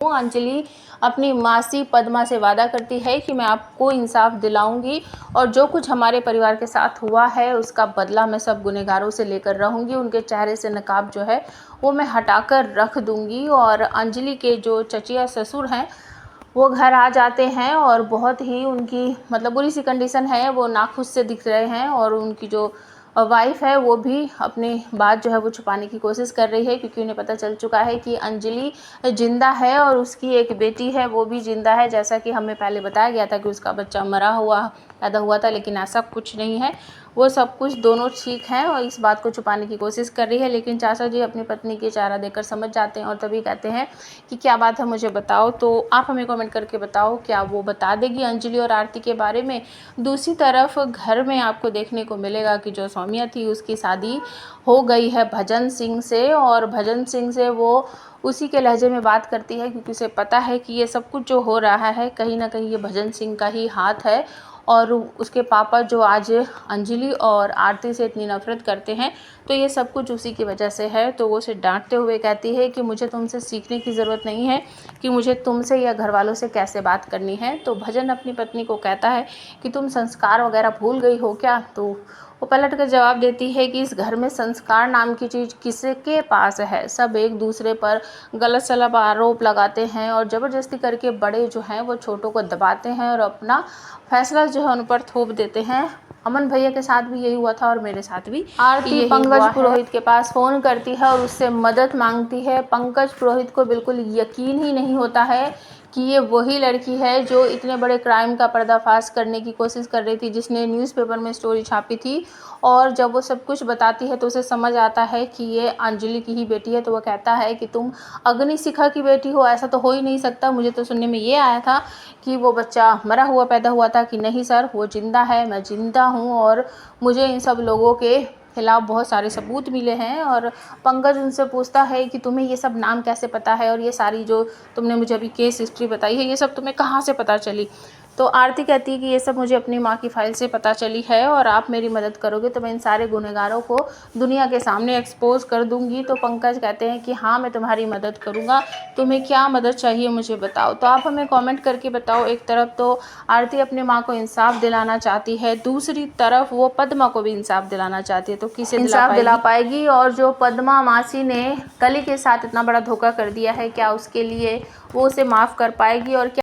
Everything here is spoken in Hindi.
अंजलि अपनी मासी पद्मा से वादा करती है कि मैं आपको इंसाफ दिलाऊंगी और जो कुछ हमारे परिवार के साथ हुआ है उसका बदला मैं सब गुनहगारों से लेकर रहूंगी। उनके चेहरे से नकाब जो है वो मैं हटाकर रख दूंगी। और अंजलि के जो चचिया ससुर हैं वो घर आ जाते हैं और बहुत ही उनकी मतलब बुरी सी कंडीशन है, वो नाखुश से दिख रहे हैं। और उनकी जो वाइफ है वो भी अपनी बात जो है वो छुपाने की कोशिश कर रही है, क्योंकि उन्हें पता चल चुका है कि अंजलि जिंदा है और उसकी एक बेटी है वो भी जिंदा है। जैसा कि हमें पहले बताया गया था कि उसका बच्चा मरा हुआ पैदा हुआ था, लेकिन ऐसा कुछ नहीं है, वो सब कुछ दोनों ठीक हैं और इस बात को छुपाने की कोशिश कर रही है। लेकिन चाचा जी अपनी पत्नी की चारा देकर समझ जाते हैं और तभी कहते हैं कि क्या बात है मुझे बताओ। तो आप हमें कमेंट करके बताओ क्या वो बता देगी अंजलि और आरती के बारे में। दूसरी तरफ घर में आपको देखने को मिलेगा कि जो सौम्या थी उसकी शादी हो गई है भजन सिंह से, और भजन सिंह से वो उसी के लहजे में बात करती है, क्योंकि उसे पता है कि ये सब कुछ जो हो रहा है कहीं ना कहीं ये भजन सिंह का ही हाथ है। और उसके पापा जो आज अंजलि और आरती से इतनी नफरत करते हैं तो ये सब कुछ उसी की वजह से है। तो वो उसे डांटते हुए कहती है कि मुझे तुमसे सीखने की ज़रूरत नहीं है कि मुझे तुमसे या घर वालों से कैसे बात करनी है। तो भजन अपनी पत्नी को कहता है कि तुम संस्कार वगैरह भूल गई हो क्या। तो वो पलट कर जवाब देती है कि इस घर में संस्कार नाम की चीज़ किसके पास है। सब एक दूसरे पर गलत सलत आरोप लगाते हैं और ज़बरदस्ती करके बड़े जो हैं वो छोटों को दबाते हैं और अपना फैसला जो है उन पर थोप देते हैं। अमन भैया के साथ भी यही हुआ था और मेरे साथ भी। आरती पंकज पुरोहित के पास फ़ोन करती है और उससे मदद मांगती है। पंकज पुरोहित को बिल्कुल यकीन ही नहीं होता है कि ये वही लड़की है जो इतने बड़े क्राइम का पर्दाफाश करने की कोशिश कर रही थी, जिसने न्यूज़पेपर में स्टोरी छापी थी। और जब वो सब कुछ बताती है तो उसे समझ आता है कि ये अंजलि की ही बेटी है। तो वो कहता है कि तुम अग्निशिखा की बेटी हो, ऐसा तो हो ही नहीं सकता। मुझे तो सुनने में ये आया था कि वो बच्चा मरा हुआ पैदा हुआ था। कि नहीं सर, वो जिंदा है, मैं जिंदा हूँ और मुझे इन सब लोगों के खिलाफ बहुत सारे सबूत मिले हैं। और पंकज उनसे पूछता है कि तुम्हें ये सब नाम कैसे पता है और ये सारी जो तुमने मुझे अभी केस हिस्ट्री बताई है ये सब तुम्हें कहाँ से पता चली। तो आरती कहती है कि ये सब मुझे अपनी माँ की फाइल से पता चली है और आप मेरी मदद करोगे तो मैं इन सारे गुनहगारों को दुनिया के सामने एक्सपोज कर दूंगी। तो पंकज कहते हैं कि हाँ मैं तुम्हारी मदद करूँगा, तुम्हें क्या मदद चाहिए मुझे बताओ। तो आप हमें कमेंट करके बताओ। एक तरफ तो आरती अपनी माँ को इंसाफ दिलाना चाहती है, दूसरी तरफ वो पद्मा को भी इंसाफ दिलाना चाहती है। तो किसे इंसाफ दिला पाएगी? और जो पद्मा मासी ने कली के साथ इतना बड़ा धोखा कर दिया है क्या उसके लिए वो उसे माफ़ कर पाएगी? और क्या